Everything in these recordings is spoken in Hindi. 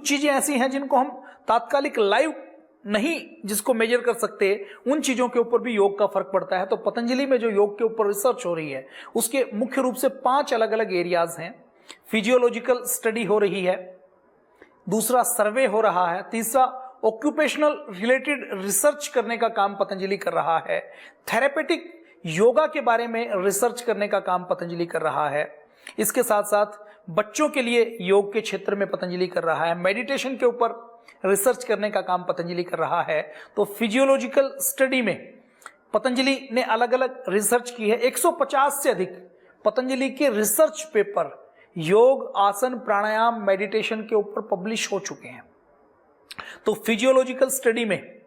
कुछ चीजें ऐसी हैं जिनको हम तात्कालिक लाइव नहीं जिसको मेजर कर सकते, उन चीजों के ऊपर भी योग का फर्क पड़ता है। तो पतंजलि में जो योग के ऊपर रिसर्च हो रही है उसके मुख्य रूप से 5 अलग अलग एरियाज हैं। फिजियोलॉजिकल स्टडी हो रही है, दूसरा सर्वे हो रहा है, तीसरा ऑक्यूपेशनल रिलेटेड रिसर्च करने का काम पतंजलि कर रहा है, थेरेपेटिक योगा के बारे में रिसर्च करने का काम पतंजलि कर रहा है, इसके साथ साथ बच्चों के लिए योग के क्षेत्र में पतंजलि कर रहा है, मेडिटेशन के ऊपर रिसर्च करने का काम पतंजलि कर रहा है। तो फिजियोलॉजिकल स्टडी में पतंजलि ने अलग अलग रिसर्च की है। 150 से अधिक पतंजलि के रिसर्च पेपर योग, आसन, प्राणायाम, मेडिटेशन के ऊपर पब्लिश हो चुके हैं। तो फिजियोलॉजिकल स्टडी में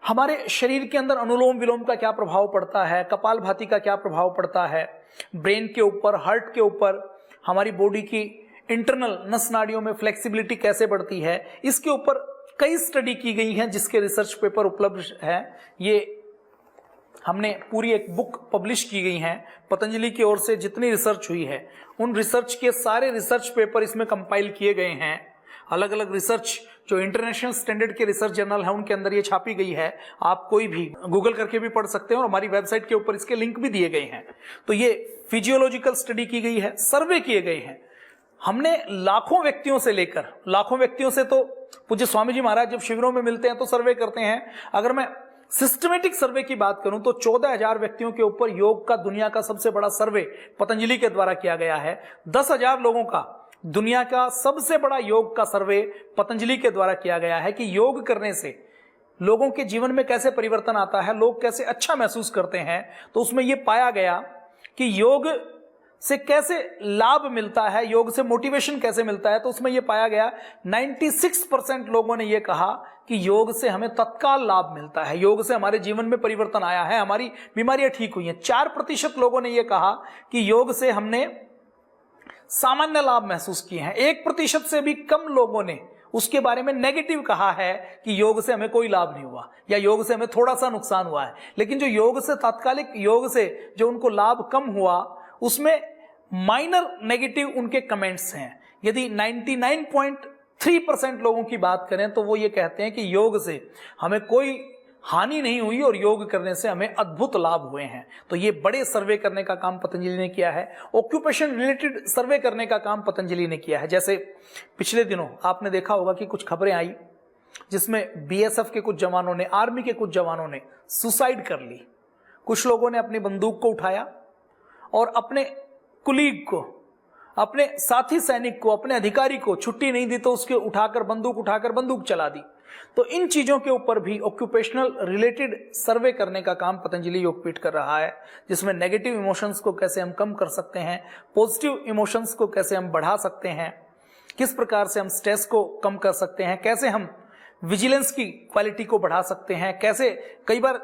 हमारे शरीर के अंदर अनुलोम विलोम का क्या प्रभाव पड़ता है, कपालभाति का क्या प्रभाव पड़ता है, ब्रेन के ऊपर, हार्ट के ऊपर, हमारी बॉडी की इंटरनल नस नाड़ियों में फ्लेक्सिबिलिटी कैसे बढ़ती है, इसके ऊपर कई स्टडी की गई हैं जिसके रिसर्च पेपर उपलब्ध है। ये हमने पूरी एक बुक पब्लिश की गई है पतंजलि की ओर से, जितनी रिसर्च हुई है उन रिसर्च के सारे रिसर्च पेपर इसमें कंपाइल किए गए हैं। अलग अलग रिसर्च जो इंटरनेशनल स्टैंडर्ड के रिसर्च जर्नल है उनके अंदर ये छापी गई है। आप कोई भी गूगल करके भी पढ़ सकते हैं और हमारी वेबसाइट के ऊपर इसके लिंक भी दिए गए हैं। तो ये फिजियोलॉजिकल स्टडी की गई है, सर्वे किए गए हैं। हमने लाखों व्यक्तियों से तो पूज्य स्वामी जी महाराज जब शिविरों में मिलते हैं तो सर्वे करते हैं। अगर मैं सिस्टमेटिक सर्वे की बात करूं तो 14,000 व्यक्तियों के ऊपर योग का दुनिया का सबसे बड़ा सर्वे पतंजलि के द्वारा किया गया है। 10,000 लोगों का दुनिया का सबसे बड़ा योग का सर्वे पतंजलि के द्वारा किया गया है कि योग करने से लोगों के जीवन में कैसे परिवर्तन आता है, लोग कैसे अच्छा महसूस करते हैं। तो उसमें यह पाया गया कि योग से कैसे लाभ मिलता है, योग से मोटिवेशन कैसे मिलता है। तो उसमें यह पाया गया 96% लोगों ने यह कहा कि योग से हमें तत्काल लाभ मिलता है, योग से हमारे जीवन में परिवर्तन आया है, हमारी बीमारियां ठीक हुई हैं। 4% लोगों ने यह कहा कि योग से हमने सामान्य लाभ महसूस किए हैं। 1% से भी कम लोगों ने उसके बारे में नेगेटिव कहा है कि योग से हमें कोई लाभ नहीं हुआ या योग से हमें थोड़ा सा नुकसान हुआ है। लेकिन जो योग से तात्कालिक योग से जो उनको लाभ कम हुआ उसमें माइनर नेगेटिव उनके कमेंट्स हैं। यदि 99.3% लोगों की बात करें तो वो ये कहते हैं कि योग से हमें कोई हानि नहीं हुई और योग करने से हमें अद्भुत लाभ हुए हैं। तो ये बड़े सर्वे करने का काम पतंजलि ने किया है। ऑक्यूपेशन रिलेटेड सर्वे करने का काम पतंजलि ने किया है। जैसे पिछले दिनों आपने देखा होगा कि कुछ खबरें आई जिसमें बीएसएफ के कुछ जवानों ने, आर्मी के कुछ जवानों ने सुसाइड कर ली। कुछ लोगों ने अपनी बंदूक को उठाया और अपने कुलीग को, अपने साथी सैनिक को, अपने अधिकारी को छुट्टी नहीं दी तो उसके उठाकर बंदूक चला दी। तो इन चीजों के ऊपर भी ऑक्यूपेशनल रिलेटेड सर्वे करने का काम पतंजलि योगपीठ कर रहा है, जिसमें नेगेटिव इमोशंस को कैसे हम कम कर सकते हैं, पॉजिटिव इमोशंस को कैसे हम बढ़ा सकते हैं, किस प्रकार से हम स्ट्रेस को कम कर सकते हैं, कैसे हम विजिलेंस की क्वालिटी को बढ़ा सकते हैं। कैसे कई बार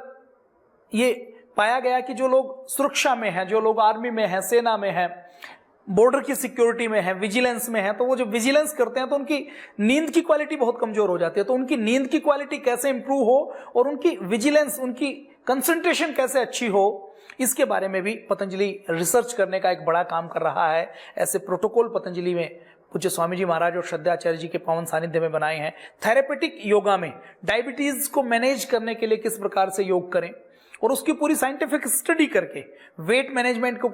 ये पाया गया कि जो लोग सुरक्षा में हैं, जो लोग आर्मी में हैं, सेना में हैं, बॉर्डर की सिक्योरिटी में है, विजिलेंस में है, तो वो जो विजिलेंस करते हैं तो उनकी नींद की क्वालिटी बहुत कमजोर हो जाती है। तो उनकी नींद की क्वालिटी कैसे इंप्रूव हो और उनकी विजिलेंस, उनकी कंसंट्रेशन कैसे अच्छी हो, इसके बारे में भी पतंजलि रिसर्च करने का एक बड़ा काम कर रहा है। ऐसे प्रोटोकॉल पतंजलि में पूज्य स्वामी जी महाराज और श्रद्धाचार्य जी के पावन सानिध्य में बनाए हैं। थेरेपेटिक योगा में डायबिटीज को मैनेज करने के लिए किस प्रकार से योग करें और उसकी पूरी साइंटिफिक स्टडी करके वेट मैनेजमेंट को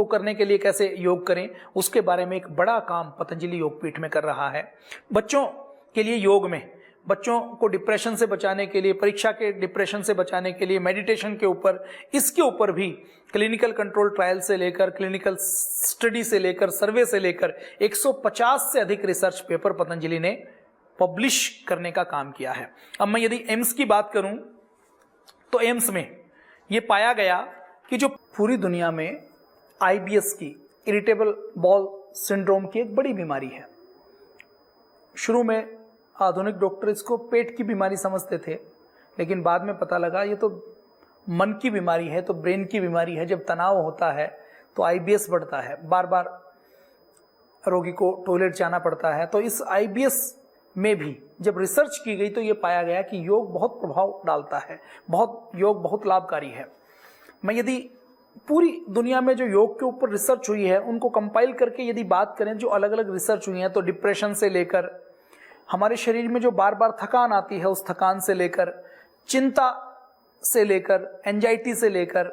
करने के लिए कैसे योग करें, उसके बारे में एक बड़ा काम पतंजलि योगपीठ में कर रहा है। बच्चों के लिए योग में, बच्चों को डिप्रेशन से बचाने के लिए, परीक्षा के डिप्रेशन से बचाने के लिए, मेडिटेशन के ऊपर, इसके ऊपर भी क्लिनिकल कंट्रोल ट्रायल से लेकर, क्लिनिकल स्टडी से लेकर, सर्वे से लेकर 150 से अधिक रिसर्च पेपर पतंजलि ने पब्लिश करने का काम किया है। अब मैं यदि एम्स की बात करूं तो एम्स में यह पाया गया कि जो पूरी दुनिया में आईबीएस की, इरिटेबल बॉल सिंड्रोम की एक बड़ी बीमारी है। शुरू में आधुनिक डॉक्टर इसको पेट की बीमारी समझते थे, लेकिन बाद में पता लगा ये तो मन की बीमारी है, तो ब्रेन की बीमारी है। जब तनाव होता है तो आईबीएस बढ़ता है, बार बार रोगी को टॉयलेट जाना पड़ता है। तो इस आईबीएस में भी जब रिसर्च की गई तो ये पाया गया कि योग बहुत प्रभाव डालता है, योग बहुत लाभकारी है। मैं यदि पूरी दुनिया में जो योग के ऊपर रिसर्च हुई है उनको कंपाइल करके यदि बात करें, जो अलग अलग रिसर्च हुई है, तो डिप्रेशन से लेकर हमारे शरीर में जो बार बार थकान आती है उस थकान से लेकर, चिंता से लेकर, एंजाइटी से लेकर,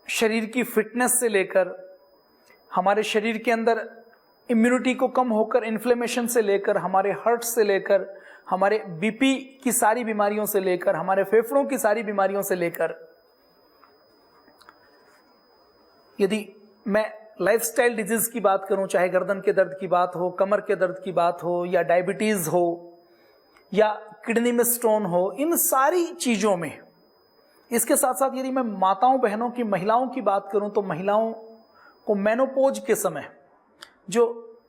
शरीर की फिटनेस से लेकर, हमारे शरीर के अंदर इम्यूनिटी को कम होकर इन्फ्लेमेशन से लेकर, हमारे हार्ट से लेकर, हमारे बीपी की सारी बीमारियों से लेकर, हमारे फेफड़ों की सारी बीमारियों से लेकर, यदि मैं लाइफस्टाइल डिजीज की बात करूं, चाहे गर्दन के दर्द की बात हो, कमर के दर्द की बात हो, या डायबिटीज हो, या किडनी में स्टोन हो, इन सारी चीजों में, इसके साथ साथ यदि मैं माताओं बहनों की, महिलाओं की बात करूं, तो महिलाओं को मेनोपोज के समय जो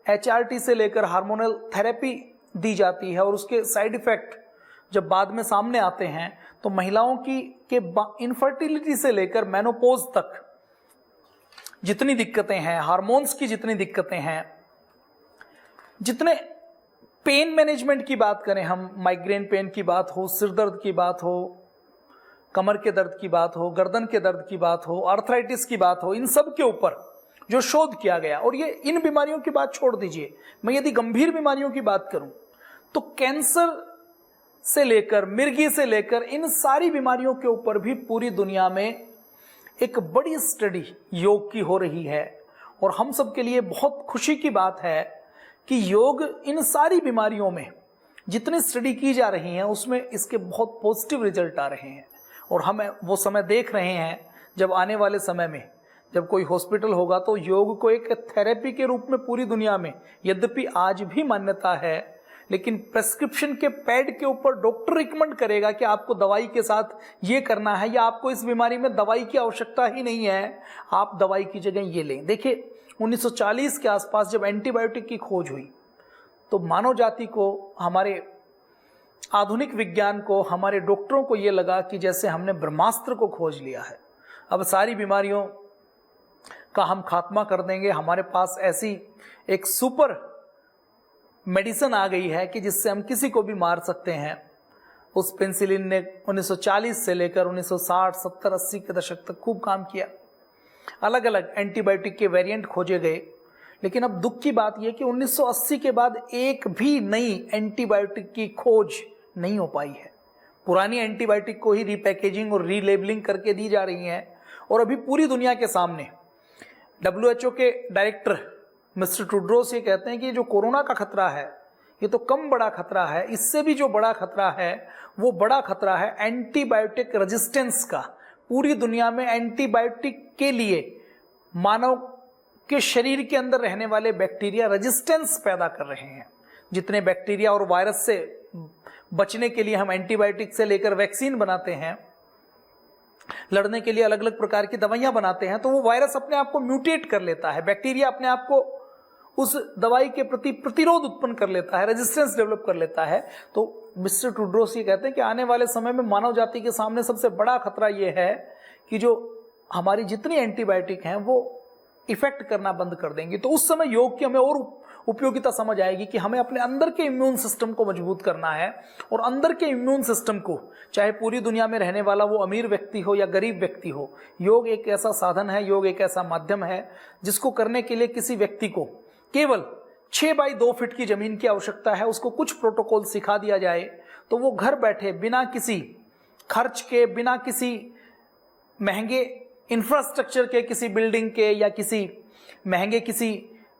HRT से लेकर हार्मोनल थेरेपी दी जाती है और उसके साइड इफेक्ट जब बाद में सामने आते हैं, तो महिलाओं की के इनफर्टिलिटी से लेकर मेनोपोज तक जितनी दिक्कतें हैं, हार्मोन्स की जितनी दिक्कतें हैं, जितने पेन मैनेजमेंट की बात करें हम, माइग्रेन पेन की बात हो, सिर दर्द की बात हो, कमर के दर्द की बात हो, गर्दन के दर्द की बात हो, आर्थराइटिस की बात हो, इन सब के ऊपर जो शोध किया गया, और ये इन बीमारियों की बात छोड़ दीजिए, मैं यदि गंभीर बीमारियों की बात करूं तो कैंसर से लेकर, मिर्गी से लेकर, इन सारी बीमारियों के ऊपर भी पूरी दुनिया में एक बड़ी स्टडी योग की हो रही है। और हम सब के लिए बहुत खुशी की बात है कि योग इन सारी बीमारियों में जितनी स्टडी की जा रही है उसमें इसके बहुत पॉजिटिव रिजल्ट आ रहे हैं। और हम वो समय देख रहे हैं जब आने वाले समय में जब कोई हॉस्पिटल होगा तो योग को एक थेरेपी के रूप में पूरी दुनिया में, यद्यपि आज भी मान्यता है, लेकिन प्रेस्क्रिप्शन के पैड के ऊपर डॉक्टर रिकमेंड करेगा कि आपको दवाई के साथ ये करना है, या आपको इस बीमारी में दवाई की आवश्यकता ही नहीं है, आप दवाई की जगह ये लें। देखिए 1940 के आसपास जब एंटीबायोटिक की खोज हुई तो मानव जाति को, हमारे आधुनिक विज्ञान को, हमारे डॉक्टरों को ये लगा कि जैसे हमने ब्रह्मास्त्र को खोज लिया है, अब सारी बीमारियों का हम खात्मा कर देंगे, हमारे पास ऐसी एक सुपर मेडिसिन आ गई है कि जिससे हम किसी को भी मार सकते हैं। उस पेंसिलिन ने 1940 से लेकर 1960, 70, 80 के दशक तक खूब काम किया, अलग अलग एंटीबायोटिक के वेरिएंट खोजे गए। लेकिन अब दुख की बात यह कि 1980 के बाद एक भी नई एंटीबायोटिक की खोज नहीं हो पाई है। पुरानी एंटीबायोटिक को ही रीपैकेजिंग और रीलेबलिंग करके दी जा रही है। और अभी पूरी दुनिया के सामने WHO के डायरेक्टर मिस्टर टेड्रोस ये कहते हैं कि जो कोरोना का खतरा है ये तो कम बड़ा खतरा है, इससे भी जो बड़ा खतरा है वो बड़ा खतरा है एंटीबायोटिक रेजिस्टेंस का। पूरी दुनिया में एंटीबायोटिक के लिए मानव के शरीर के अंदर रहने वाले बैक्टीरिया रेजिस्टेंस पैदा कर रहे हैं। जितने बैक्टीरिया और वायरस से बचने के लिए हम एंटीबायोटिक से लेकर वैक्सीन बनाते हैं, लड़ने के लिए अलग अलग प्रकार की दवाइयां बनाते हैं, तो वो वायरस अपने आप को म्यूटेट कर लेता है, बैक्टीरिया अपने आप को उस दवाई के प्रति प्रतिरोध उत्पन्न कर लेता है, रेजिस्टेंस डेवलप कर लेता है। तो मिस्टर टेड्रोस ये कहते हैं कि आने वाले समय में मानव जाति के सामने सबसे बड़ा खतरा ये है कि जो हमारी जितनी एंटीबायोटिक हैं वो इफेक्ट करना बंद कर देंगी। तो उस समय योग की हमें और उपयोगिता समझ आएगी कि हमें अपने अंदर के इम्यून सिस्टम को मजबूत करना है। और अंदर के इम्यून सिस्टम को, चाहे पूरी दुनिया में रहने वाला वो अमीर व्यक्ति हो या गरीब व्यक्ति हो, योग एक ऐसा साधन है, योग एक ऐसा माध्यम है जिसको करने के लिए किसी व्यक्ति को केवल 6 बाई 2 फीट की जमीन की आवश्यकता है। उसको कुछ प्रोटोकॉल सिखा दिया जाए तो वो घर बैठे बिना किसी खर्च के, बिना किसी महंगे इंफ्रास्ट्रक्चर के, किसी बिल्डिंग के या किसी महंगे किसी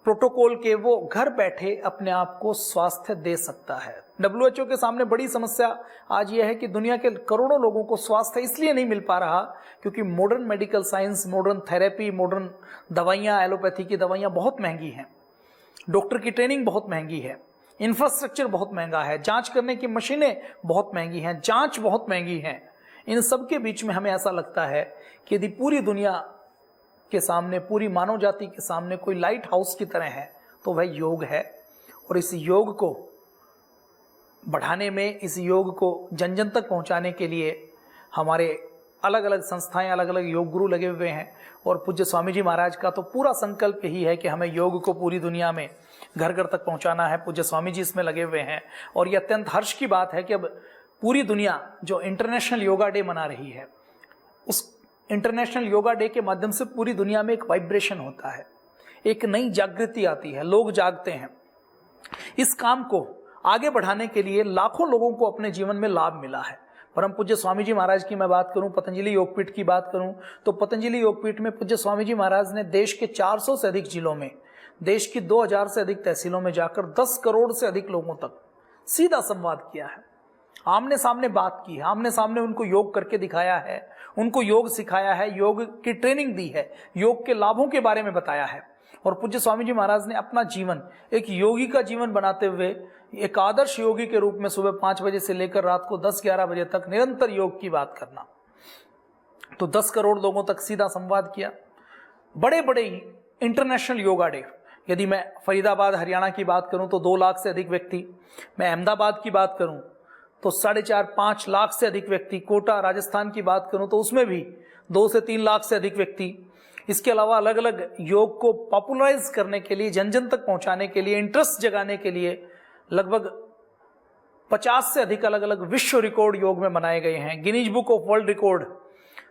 प्रोटोकॉल के, वो घर बैठे अपने आप को स्वास्थ्य दे सकता है। WHO के सामने बड़ी समस्या आज यह है कि दुनिया के करोड़ों लोगों को स्वास्थ्य इसलिए नहीं मिल पा रहा क्योंकि modern medical science, modern therapy, modern दवाइयाँ, एलोपैथी की दवाइयाँ बहुत महंगी हैं, डॉक्टर की ट्रेनिंग बहुत महंगी है, इंफ्रास्ट्रक्चर बहुत महंगा है, जांच करने की मशीनें बहुत महंगी हैं, जांच बहुत महंगी हैं। इन सब के बीच में हमें ऐसा लगता है कि यदि पूरी दुनिया के सामने, पूरी मानव जाति के सामने कोई लाइट हाउस की तरह है तो वह योग है। और इस योग को बढ़ाने में, इस योग को जन जन तक पहुंचाने के लिए हमारे अलग अलग संस्थाएं, अलग अलग योग गुरु लगे हुए हैं। और पूज्य स्वामी जी महाराज का तो पूरा संकल्प यही है कि हमें योग को पूरी दुनिया में घर घर तक पहुंचाना है। पूज्य स्वामी जी इसमें लगे हुए हैं। और ये अत्यंत हर्ष की बात है कि अब पूरी दुनिया जो इंटरनेशनल योगा डे मना रही है, उस इंटरनेशनल योगा डे के माध्यम से पूरी दुनिया में एक वाइब्रेशन होता है, एक नई जागृति आती है, लोग जागते हैं। इस काम को आगे बढ़ाने के लिए लाखों लोगों को अपने जीवन में लाभ मिला है। परम पूज्य स्वामी जी महाराज की मैं बात करूं, पतंजलि योगपीठ की बात करूं, तो पतंजलि योगपीठ में पूज्य स्वामी जी महाराज ने देश के 400 से अधिक जिलों में, देश की 2000 से अधिक तहसीलों में जाकर 10 करोड़ से अधिक लोगों तक सीधा संवाद किया है, आमने सामने बात की है, आमने सामने उनको योग करके दिखाया है, उनको योग सिखाया है, योग की ट्रेनिंग दी है, योग के लाभों के बारे में बताया है। और पूज्य स्वामी जी महाराज ने अपना जीवन एक योगी का जीवन बनाते हुए एक आदर्श योगी के रूप में सुबह 5 बजे से लेकर रात को 10-11 बजे तक निरंतर योग की बात करना, तो 10 करोड़ लोगों तक सीधा संवाद किया। बड़े बड़े इंटरनेशनल योगा डे, यदि मैं फरीदाबाद हरियाणा की बात करूं तो 2 लाख से अधिक व्यक्ति, मैं अहमदाबाद की बात करूं तो 4.5-5 लाख से अधिक व्यक्ति, कोटा राजस्थान की बात करूं तो उसमें भी 2 से 3 लाख से अधिक व्यक्ति। इसके अलावा अलग अलग योग को पॉपुलराइज करने के लिए, जन जन तक पहुंचाने के लिए, इंटरेस्ट जगाने के लिए लगभग 50 से अधिक अलग अलग विश्व रिकॉर्ड योग में बनाए गए हैं, Guinness book of world record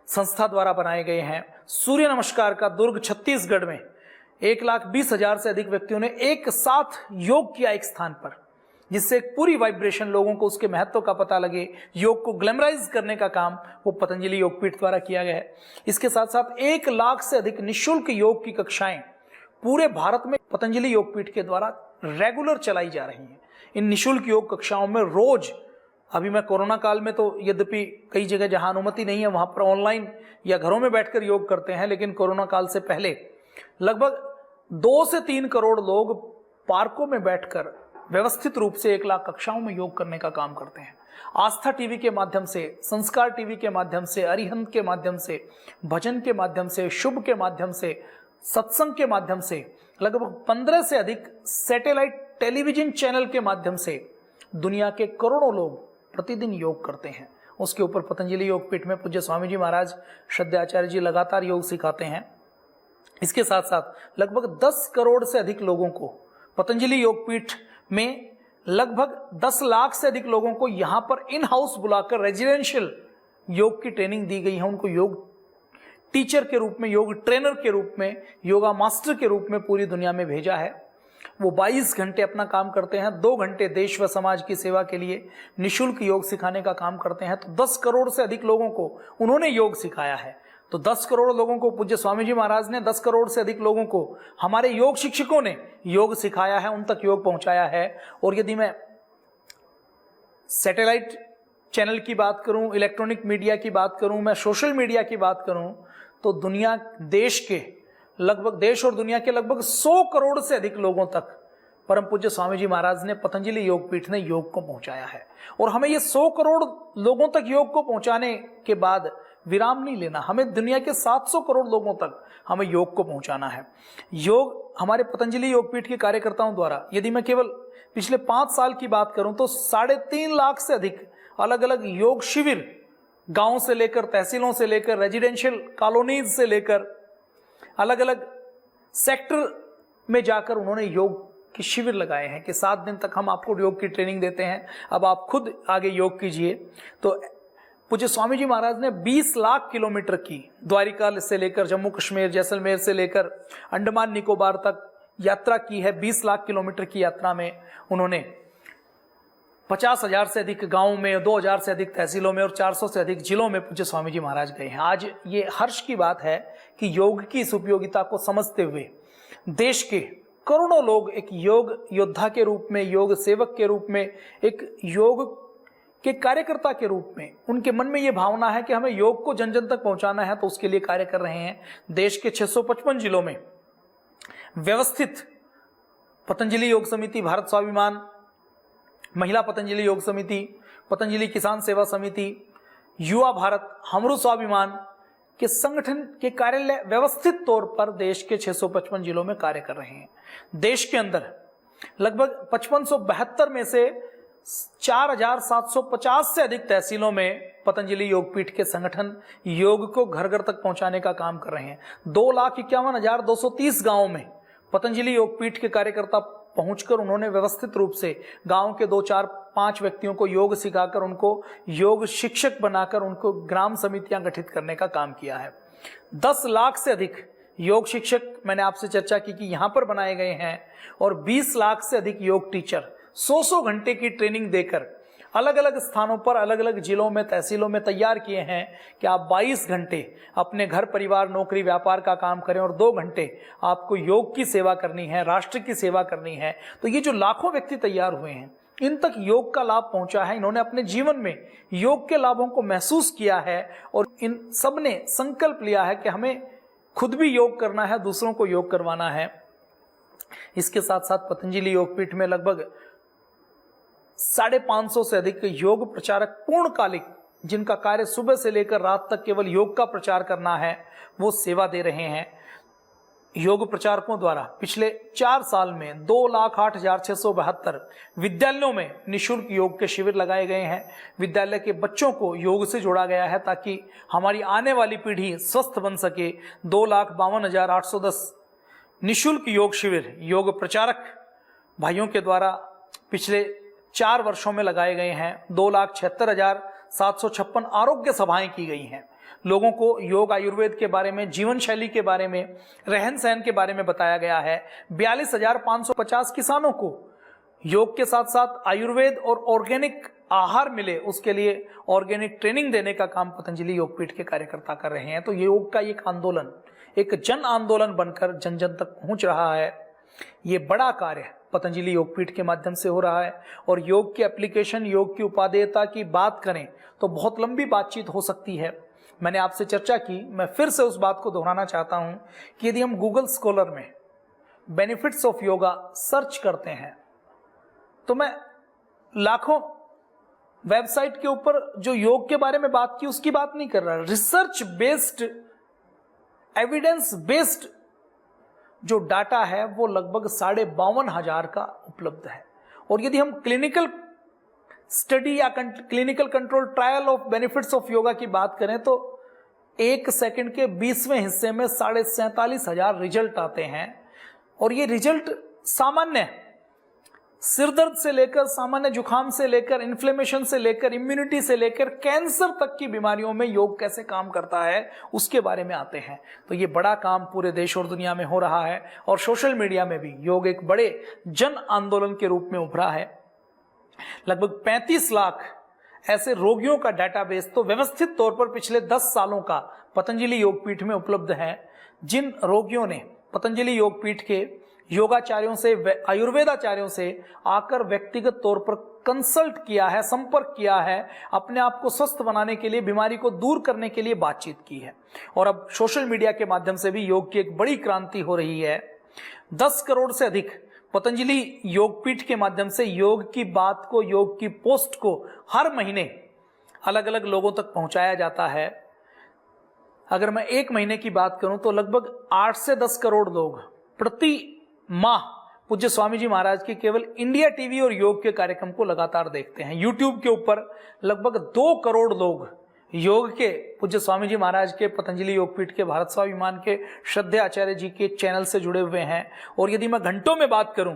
संस्था द्वारा बनाए गए हैं। सूर्य नमस्कार का दुर्ग छत्तीसगढ़ में 1,20,000 से अधिक व्यक्तियों ने एक साथ योग किया एक स्थान पर, जिससे एक पूरी वाइब्रेशन लोगों को उसके महत्व का पता लगे। योग को ग्लैमराइज करने का काम वो पतंजलि योगपीठ द्वारा किया गया है। इसके साथ साथ 1 लाख से अधिक निःशुल्क योग की कक्षाएं पूरे भारत में पतंजलि योगपीठ के द्वारा रेगुलर चलाई जा रही हैं। इन निःशुल्क योग कक्षाओं में रोज, अभी मैं कोरोना काल में तो यद्यपि कई जगह जहां अनुमति नहीं है वहां पर ऑनलाइन या घरों में बैठकर योग करते हैं, लेकिन कोरोना काल से पहले लगभग 2 से 3 करोड़ लोग पार्कों में बैठकर व्यवस्थित रूप से 1 लाख कक्षाओं में योग करने का काम करते हैं। आस्था टीवी के माध्यम से, संस्कार टीवी के माध्यम से, अरिहंत के माध्यम से, भजन के माध्यम से, शुभ के माध्यम से, सत्संग के माध्यम से, लगभग 15 से अधिक सैटेलाइट टेलीविजन चैनल के माध्यम से दुनिया के करोड़ों लोग प्रतिदिन योग करते हैं। उसके ऊपर पतंजलि योगपीठ में पूज्य स्वामी जी महाराज, श्रद्धाचार्य जी लगातार योग सिखाते हैं। इसके साथ साथ लगभग 10 करोड़ से अधिक लोगों को पतंजलि योगपीठ में, लगभग 10 लाख से अधिक लोगों को यहां पर इन हाउस बुलाकर रेजिडेंशियल योग की ट्रेनिंग दी गई है। उनको योग टीचर के रूप में, योग ट्रेनर के रूप में, योगा मास्टर के रूप में पूरी दुनिया में भेजा है। वो 22 घंटे अपना काम करते हैं, 2 घंटे देश व समाज की सेवा के लिए निःशुल्क योग सिखाने का काम करते हैं। तो 10 करोड़ से अधिक लोगों को उन्होंने योग सिखाया है। तो 10 करोड़ लोगों को पूज्य स्वामी जी महाराज ने, 10 करोड़ से अधिक लोगों को हमारे योग शिक्षकों ने योग सिखाया है, उन तक योग पहुंचाया है। और यदि मैं सैटेलाइट चैनल की बात करूं, इलेक्ट्रॉनिक मीडिया की बात करूं, मैं सोशल मीडिया की बात करूं, तो दुनिया, देश और दुनिया के लगभग 100 करोड़ से अधिक लोगों तक परम पूज्य स्वामी जी महाराज ने, पतंजलि योगपीठ ने योग को पहुंचाया है। और हमें ये 100 करोड़ लोगों तक योग को पहुंचाने के बाद विराम नहीं लेना, हमें दुनिया के 700 करोड़ लोगों तक हमें योग को पहुंचाना है। योग हमारे पतंजलि योगपीठ के कार्यकर्ताओं द्वारा, यदि मैं केवल पिछले 5 साल की बात करूं तो 3.5 लाख से अधिक अलग अलग योग शिविर, गांव से लेकर, तहसीलों से लेकर, रेजिडेंशियल कॉलोनीज से लेकर, अलग अलग सेक्टर में जाकर उन्होंने योग के शिविर लगाए हैं कि 7 दिन तक हम आपको योग की ट्रेनिंग देते हैं, अब आप खुद आगे योग कीजिए। तो पूज्य स्वामी जी महाराज ने 20 लाख किलोमीटर की, द्वारिका से लेकर जम्मू कश्मीर, जैसलमेर से लेकर अंडमान निकोबार तक यात्रा की है। 20 लाख किलोमीटर की यात्रा में उन्होंने 50,000 से अधिक गांवों में, 2,000 से अधिक तहसीलों में और 400 से अधिक जिलों में पूज्य स्वामी जी महाराज गए हैं। आज ये हर्ष की बात है कि योग की इस उपयोगिता को समझते हुए देश के करोड़ों लोग एक योग योद्धा के रूप में, योग सेवक के रूप में, एक योग के कार्यकर्ता के रूप में, उनके मन में यह भावना है कि हमें योग को जन जन तक पहुंचाना है, तो उसके लिए कार्य कर रहे हैं। देश के 655 जिलों में व्यवस्थित पतंजलि योग समिति, भारत स्वाभिमान, महिला पतंजलि योग समिति, पतंजलि किसान सेवा समिति, युवा भारत, हमरू स्वाभिमान के संगठन के कार्यालय व्यवस्थित तौर पर देश के 655 जिलों में कार्य कर रहे हैं। देश के अंदर लगभग 5572 में से 4750 से अधिक तहसीलों में पतंजलि योगपीठ के संगठन योग को घर घर तक पहुंचाने का काम कर रहे हैं। 2,51,230 गांवों में पतंजलि योगपीठ के कार्यकर्ता पहुंचकर उन्होंने व्यवस्थित रूप से गांव के 2-4-5 व्यक्तियों को योग सिखाकर उनको योग शिक्षक बनाकर उनको ग्राम समितियां गठित करने का काम किया है। 10 लाख से अधिक योग शिक्षक मैंने आपसे चर्चा की कि यहां पर बनाए गए हैं और 20 लाख से अधिक योग टीचर 100 घंटे की ट्रेनिंग देकर अलग अलग स्थानों पर अलग अलग जिलों में तहसीलों में तैयार किए हैं कि आप 22 घंटे अपने घर परिवार नौकरी व्यापार का काम करें और 2 घंटे आपको योग की सेवा करनी है, राष्ट्र की सेवा करनी है। तो ये जो लाखों व्यक्ति तैयार हुए हैं, इन तक योग का लाभ पहुंचा है। इन्होंने अपने जीवन में योग के लाभों को महसूस किया है और इन सब ने संकल्प लिया है कि हमें खुद भी योग करना है, दूसरों को योग करवाना है। इसके साथ साथ पतंजलि योगपीठ में लगभग 550 से अधिक योग प्रचारक पूर्णकालिक, जिनका कार्य सुबह से लेकर रात तक केवल योग का प्रचार करना है, वो सेवा दे रहे हैं। योग प्रचारकों द्वारा पिछले 4 साल में 2,08,672 विद्यालयों में निःशुल्क योग के शिविर लगाए गए हैं। विद्यालय के बच्चों को योग से जोड़ा गया है ताकि हमारी आने वाली पीढ़ी स्वस्थ बन सके। 2,52,810 निःशुल्क योग शिविर योग प्रचारक भाइयों के द्वारा पिछले 4 वर्षों में लगाए गए हैं। 2,76,756 आरोग्य सभाएं की गई हैं। लोगों को योग आयुर्वेद के बारे में, जीवन शैली के बारे में, रहन सहन के बारे में बताया गया है। 42,550 किसानों को योग के साथ साथ आयुर्वेद और ऑर्गेनिक आहार मिले, उसके लिए ऑर्गेनिक ट्रेनिंग देने का काम पतंजलि योगपीठ के कार्यकर्ता कर रहे हैं। तो योग का एक आंदोलन, एक जन आंदोलन बनकर जन जन तक पहुंच रहा है। ये बड़ा कार्य पतंजलि योगपीठ के माध्यम से हो रहा है। और योग की एप्लीकेशन, योग की उपादेयता की बात करें तो बहुत लंबी बातचीत हो सकती है। मैंने आपसे चर्चा की, मैं फिर से उस बात को दोहराना चाहता हूं कि यदि हम गूगल स्कॉलर में बेनिफिट्स ऑफ योगा सर्च करते हैं तो मैं लाखों वेबसाइट के ऊपर जो योग के बारे में बात की उसकी बात नहीं कर रहा। रिसर्च बेस्ड, एविडेंस बेस्ड जो डाटा है वो लगभग 52,500 का उपलब्ध है। और यदि हम क्लिनिकल स्टडी या clinical control trial of benefits of yoga की बात करें तो 1 सेकंड के 20वें हिस्से में 47,500 रिजल्ट आते हैं। और ये रिजल्ट सामान्य सिरदर्द से लेकर, सामान्य जुकाम से लेकर, इन्फ्लेमेशन से लेकर, इम्यूनिटी से लेकर कैंसर तक की बीमारियों में योग कैसे काम करता है उसके बारे में आते हैं। तो ये बड़ा काम पूरे देश और दुनिया में हो रहा है और सोशल मीडिया में भी योग एक बड़े जन आंदोलन के रूप में उभरा है। लगभग 35 लाख ऐसे रोगियों का डाटाबेस तो व्यवस्थित तौर पर पिछले 10 सालों का पतंजलि योगपीठ में उपलब्ध है। जिन रोगियों ने पतंजलि योगपीठ के योगाचार्यों से, आयुर्वेदाचार्यों से आकर व्यक्तिगत तौर पर कंसल्ट किया है, संपर्क किया है, अपने आप को स्वस्थ बनाने के लिए, बीमारी को दूर करने के लिए बातचीत की है। और अब सोशल मीडिया के माध्यम से भी योग की एक बड़ी क्रांति हो रही है। 10 करोड़ से अधिक पतंजलि योगपीठ के माध्यम से योग की बात को, योग की पोस्ट को हर महीने अलग अलग लोगों तक पहुंचाया जाता है। अगर मैं 1 महीने की बात करूं तो लगभग 8 से 10 करोड़ लोग प्रति माह पूज्य स्वामी जी महाराज के केवल इंडिया टीवी और योग के कार्यक्रम को लगातार देखते हैं। यूट्यूब के ऊपर लगभग 2 करोड़ लोग योग के पूज्य स्वामी जी महाराज के, पतंजलि योगपीठ के, भारत स्वाभिमान के, श्रद्धेय आचार्य जी के चैनल से जुड़े हुए हैं। और यदि मैं घंटों में बात करूं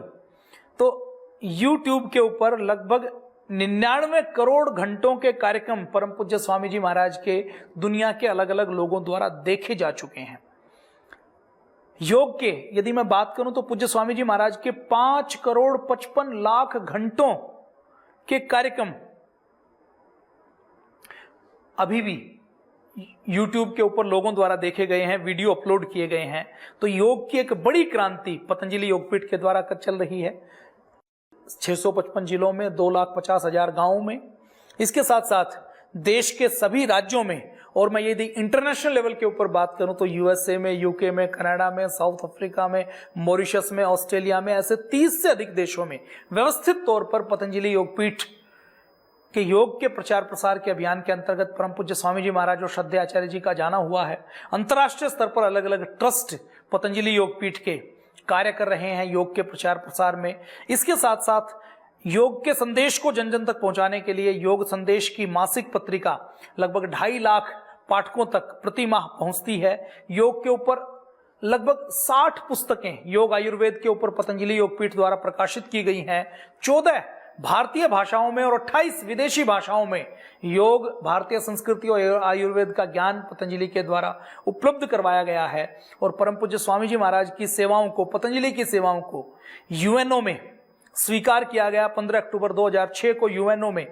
तो यूट्यूब के ऊपर लगभग 99 करोड़ घंटों के कार्यक्रम परम पूज्य स्वामी जी महाराज के दुनिया के अलग अलग लोगों द्वारा देखे जा चुके हैं। योग के यदि मैं बात करूं तो पूज्य स्वामी जी महाराज के 5 करोड़ 55 लाख घंटों के कार्यक्रम अभी भी YouTube के ऊपर लोगों द्वारा देखे गए हैं, वीडियो अपलोड किए गए हैं। तो योग की एक बड़ी क्रांति पतंजलि योगपीठ के द्वारा चल रही है 655 जिलों में, 2,50,000 गांवों में। इसके साथ साथ देश के सभी राज्यों में, और मैं यदि इंटरनेशनल लेवल के ऊपर बात करूं तो USA में, UK में, कनाडा में, साउथ अफ्रीका में, मॉरिशस में, ऑस्ट्रेलिया में, ऐसे 30 से अधिक देशों में व्यवस्थित तौर पर पतंजलि योगपीठ के योग के प्रचार प्रसार के अभियान के अंतर्गत परम पूज्य स्वामी जी महाराज और श्रद्धेय आचार्य जी का जाना हुआ है। अंतर्राष्ट्रीय स्तर पर अलग अलग ट्रस्ट पतंजलि योगपीठ के कार्य कर रहे हैं योग के प्रचार प्रसार में। इसके साथ साथ योग के संदेश को जन जन तक पहुंचाने के लिए योग संदेश की मासिक पत्रिका लगभग 2.5 लाख पाठकों तक प्रति माह पहुंचती है। योग के ऊपर लगभग 60 पुस्तकें योग आयुर्वेद के ऊपर पतंजलि योगपीठ द्वारा प्रकाशित की गई हैं। 14 भारतीय भाषाओं में और 28 विदेशी भाषाओं में योग, भारतीय संस्कृति और आयुर्वेद का ज्ञान पतंजलि के द्वारा उपलब्ध करवाया गया है। और परम पूज्य स्वामी जी महाराज की सेवाओं को, पतंजलि की सेवाओं को यूएनओ में स्वीकार किया गया। 15 अक्टूबर 2006 को यूएनओ में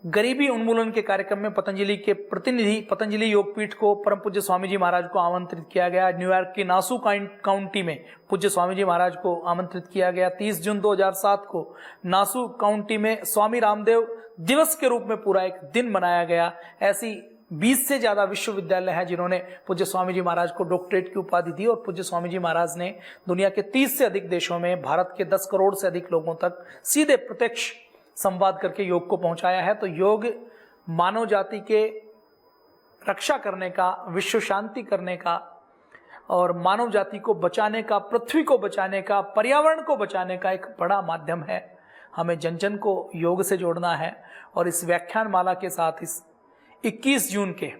गरीबी उन्मूलन के कार्यक्रम में पतंजलि के प्रतिनिधि, पतंजलि योगपीठ को परम पूज्य स्वामी जी महाराज को आमंत्रित किया गया। न्यूयॉर्क की नासू काउंटी में पूज्य स्वामी जी महाराज को आमंत्रित किया गया। 30 जून 2007 को नासू काउंटी में स्वामी रामदेव दिवस के रूप में पूरा एक दिन मनाया गया। ऐसी 20 से ज्यादा विश्वविद्यालय हैं जिन्होंने पूज्य स्वामी जी महाराज को डॉक्टरेट की उपाधि दी। और पूज्य स्वामी जी महाराज ने दुनिया के 30 से अधिक देशों में भारत के 10 करोड़ से अधिक लोगों तक सीधे प्रत्यक्ष संवाद करके योग को पहुंचाया है। तो योग मानव जाति के रक्षा करने का, विश्व शांति करने का और मानव जाति को बचाने का, पृथ्वी को बचाने का, पर्यावरण को बचाने का एक बड़ा माध्यम है। हमें जन जन को योग से जोड़ना है। और इस व्याख्यान माला के साथ इस 21 जून के,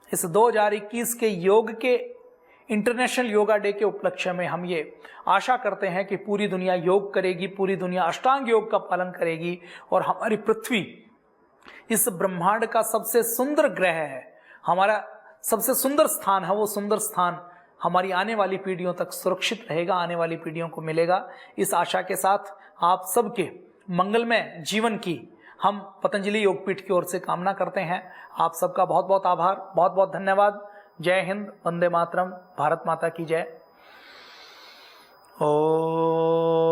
इस 2021 के योग के इंटरनेशनल योगा डे के उपलक्ष्य में हम ये आशा करते हैं कि पूरी दुनिया योग करेगी, पूरी दुनिया अष्टांग योग का पालन करेगी और हमारी पृथ्वी इस ब्रह्मांड का सबसे सुंदर ग्रह है, हमारा सबसे सुंदर स्थान है। वो सुंदर स्थान हमारी आने वाली पीढ़ियों तक सुरक्षित रहेगा, आने वाली पीढ़ियों को मिलेगा। इस आशा के साथ आप सबके मंगलमय जीवन की हम पतंजलि योगपीठ की ओर से कामना करते हैं। आप सबका बहुत बहुत आभार, बहुत बहुत धन्यवाद। जय हिंद, वंदे मातरम, भारत माता की जय। ओ